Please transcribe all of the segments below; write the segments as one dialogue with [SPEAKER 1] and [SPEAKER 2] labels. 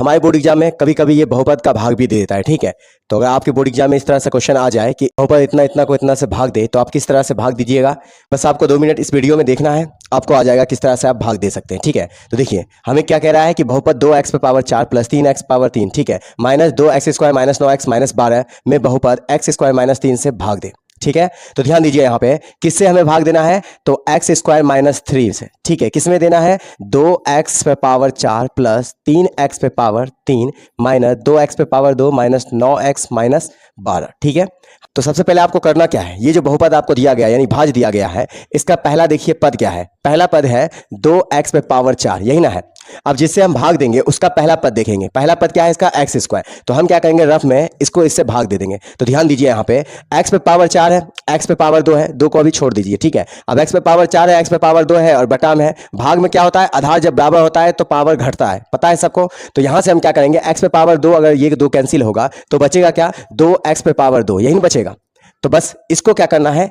[SPEAKER 1] हमारे board exam में कभी कभी ये बहुपद का भाग भी दे देता है, ठीक है। तो अगर आपके बोर्ड एग्जाम में इस तरह से क्वेश्चन आ जाए कि बहुपद इतना इतना को इतना से भाग दे, तो आप किस तरह से भाग दीजिएगा। बस आपको 2 मिनट इस वीडियो में देखना है, आपको आ जाएगा किस तरह से आप भाग दे सकते हैं, ठीक है। तो देखिए हमें क्या कह रहा है कि बहुपद 2x पे पावर 4 प्लस 3x पावर 3, ठीक है, minus 2x square minus 9x minus 12 में बहुपद x स्क्वायर माइनस 3 से भाग दे, ठीक है। तो ध्यान दीजिए यहाँ पे किससे हमें भाग देना है, तो एक्स स्क्वायर माइनस 3 से, ठीक है। किसमें देना है, 2x पे पावर 4 प्लस 3x पे पावर 3 माइनस 2x पे पावर 2 माइनस 9x माइनस 12, ठीक है। तो सबसे पहले आपको करना क्या है, ये जो बहुपद आपको दिया गया यानी भाज दिया गया है, इसका पहला देखिए पद क्या है, पहला पद है 2x पे पावर 4, यही ना है। अब जिससे हम भाग देंगे उसका पहला पद देखेंगे, पहला पद क्या है इसका, एक्स स्क्वायर। तो हम क्या करेंगे, रफ में इसको इससे भाग दे देंगे। तो ध्यान दीजिए यहाँ पे एक्स पे पावर 4 है, एक्स पे पावर 2 है, 2 को अभी छोड़ दीजिए, ठीक है। अब एक्स पे पावर 4 है, एक्स पे पावर 2 है और बटा में है। भाग में क्या होता है, आधार जब बराबर होता है तो पावर घटता है, पता है सबको। तो यहां से हम क्या करेंगे, एक्स पे पावर 2, अगर ये 2 कैंसिल होगा तो बचेगा क्या, 2x पे पावर 2, यही बचेगा। तो बस इसको क्या करना है,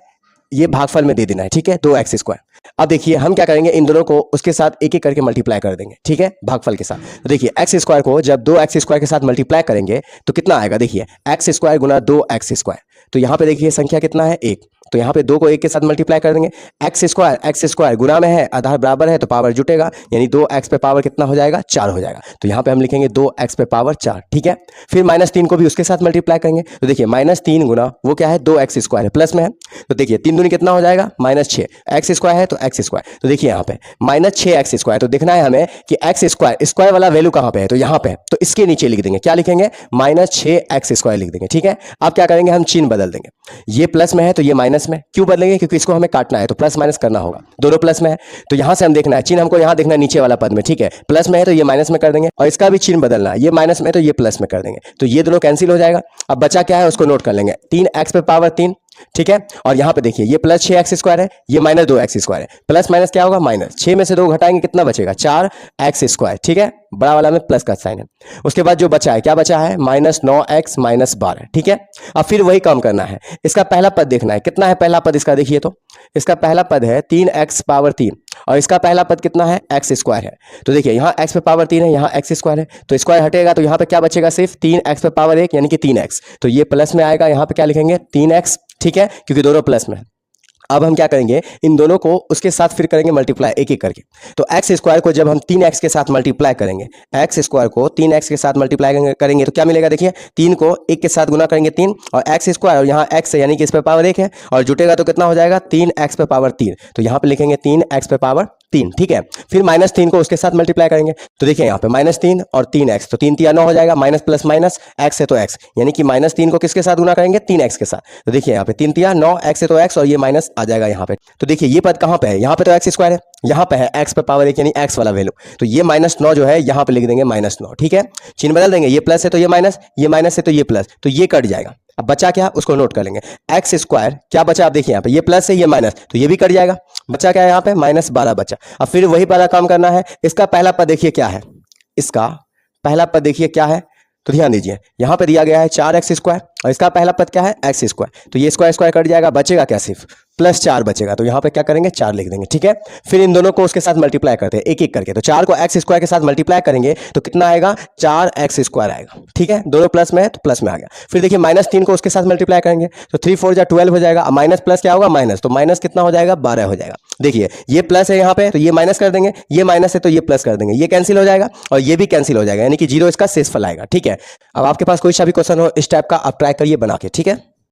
[SPEAKER 1] ये भागफल में दे देना है, ठीक है, 2x स्क्वायर। अब देखिए हम क्या करेंगे, इन दोनों को उसके साथ एक एक करके मल्टीप्लाई कर देंगे, ठीक है, भागफल के साथ। तो देखिए एक्स स्क्वायर को जब 2x स्क्वायर के साथ मल्टीप्लाई करेंगे तो कितना आएगा, देखिए एक्स स्क्वायर गुना 2x स्क्वायर। तो यहाँ पे देखिए संख्या कितना है, 1। तो यहाँ पे 2 को 1 के साथ मल्टीप्लाई कर देंगे। एक्स स्क्वायर गुना में है, आधार बराबर है तो पावर जुटेगा, यानी 2x पे पावर कितना हो जाएगा, 4 हो जाएगा। तो यहाँ पे हम लिखेंगे 2x पे पावर 4, ठीक है। फिर -3 को भी उसके साथ मल्टीप्लाई करेंगे। तो देखिए -3 गुना वो क्या है, 2x स्क्वायर है, प्लस में है। तो देखिए 3 दूनी कितना हो जाएगा, -6। एक्स स्क्वायर है तो एक्स स्क्वायर। तो देखिए यहाँ पे -6x स्क्वायर। तो देखना है हमें कि एक्स स्क्वायर वाला वैल्यू कहाँ पे है, तो यहाँ पे है। तो इसके नीचे लिख देंगे, क्या लिखेंगे, -6x स्क्वायर लिख देंगे, ठीक है। अब क्या करेंगे, हम चिन्ह बदल देंगे। ये प्लस में है तो ये माइनस में, क्यों बदलेंगे, क्योंकि इसको हमें काटना है तो प्लस माइनस करना होगा। दोनों प्लस में है तो यहां से हम देखना है, चिन्ह हमको यहां देखना है नीचे वाला पद में, ठीक है। प्लस में है तो ये माइनस में कर देंगे और इसका भी चिन्ह बदलना है, ये माइनस में है तो ये प्लस में कर देंगे। तो ये दोनों कैंसिल हो जाएगा। अब बचा क्या है उसको नोट कर लेंगे, 3x पे पावर 3, ठीक है। और यहां पे देखिए ये प्लस 6x स्क्वायर है, ये माइनस 2x स्क्वायर है। प्लस माइनस क्या होगा, माइनस। 6 में से 2 घटाएंगे कितना बचेगा, 4x स्क्वायर, ठीक है। बड़ा वाला में प्लस का साइन है। उसके बाद जो बचा है, क्या बचा है, -9x माइनस 12, ठीक है। अब फिर वही काम करना है, इसका पहला पद देखना है, कितना है पहला पद इसका, देखिए तो इसका पहला पद है 3x पावर 3 और इसका पहला पद कितना है, x स्क्वायर है। तो देखिए यहाँ x पे पावर 3 है, यहाँ x स्क्वायर है, तो स्क्वायर हटेगा तो यहाँ पे क्या बचेगा, सिर्फ 3x पे पावर 1 यानी कि 3x। तो ये प्लस में आएगा, यहाँ पे क्या लिखेंगे, 3x, ठीक है, क्योंकि दोनों प्लस में है। अब हम क्या करेंगे, इन दोनों को उसके साथ फिर करेंगे मल्टीप्लाई एक एक करके। तो एक्स स्क्वायर को जब हम 3x के साथ मल्टीप्लाई करेंगे, एक्स स्क्वायर को 3x के साथ मल्टीप्लाई करेंगे तो क्या मिलेगा, देखिए 3 को 1 के साथ गुना करेंगे 3 और एक्स स्क्वायर, और यहाँ x है यानी कि इस पे पावर 1 है और जुटेगा तो कितना हो जाएगा, 3x पे पावर 3। तो यहाँ पे लिखेंगे 3x पे पावर 3, ठीक है। फिर -3 को उसके साथ मल्टीप्लाई करेंगे। तो देखिए यहाँ पे -3 और 3x, तो 3 3 9 हो जाएगा, माइनस प्लस माइनस, x है तो x, यानी कि -3 को किसके साथ गुना करेंगे, 3x के साथ। तो देखिए यहाँ पे 3 3 9, x है तो x और ये माइनस आ जाएगा यहाँ पे। तो देखिए ये पद कहाँ पे है, यहाँ पे तो x स्क्वायर है, यहाँ पे है x पे पावर 1 यानी x वाला वैल्यू। तो ये -9 जो है यहाँ पे लिख देंगे -9, ठीक है। चिन्ह बदल देंगे, ये प्लस है तो ये माइनस है तो ये प्लस, तो ये कट जाएगा। अब बचा क्या, उसको नोट कर लेंगे, एक्स स्क्वायर क्या बचा, आप देखिए यहाँ पे ये प्लस है ये माइनस, तो ये भी कट जाएगा। बचा क्या है यहाँ पे, -12 बचा। अब फिर वही वाला काम करना है, इसका पहला पद देखिए क्या है, इसका पहला पद देखिए क्या है। तो ध्यान दीजिए यहाँ पे दिया गया है 4x स्क्वायर और इसका पहला पद क्या है, x स्क्वायर। तो ये स्क्वायर स्क्वायर कट जाएगा, बचेगा क्या, सिर्फ +4 बचेगा। तो यहाँ पे क्या करेंगे, 4 लिख देंगे, ठीक है। फिर इन दोनों को उसके साथ मल्टीप्लाई करते हैं एक एक करके। तो 4 को x स्क्वायर के साथ मल्टीप्लाई करेंगे तो कितना आएगा, 4x स्क्वायर आएगा, ठीक है। दोनों प्लस में है तो प्लस में आ गया। फिर देखिए -3 को उसके साथ मल्टीप्लाई करेंगे तो 3 4 जा 12 हो जाएगा। माइनस प्लस क्या होगा, माइनस, तो माइनस कितना हो जाएगा, 12 हो जाएगा। देखिए ये प्लस है यहाँ पे तो ये माइनस कर देंगे, ये माइनस है तो ये प्लस कर देंगे, ये कैंसिल हो जाएगा और ये भी कैंसिल हो जाएगा, यानी कि 0 इसका शेषफल आएगा, ठीक है। अब आपके पास कोई सा भी क्वेश्चन हो इस टाइप का, आप ट्राई करिए बना के, ठीक है।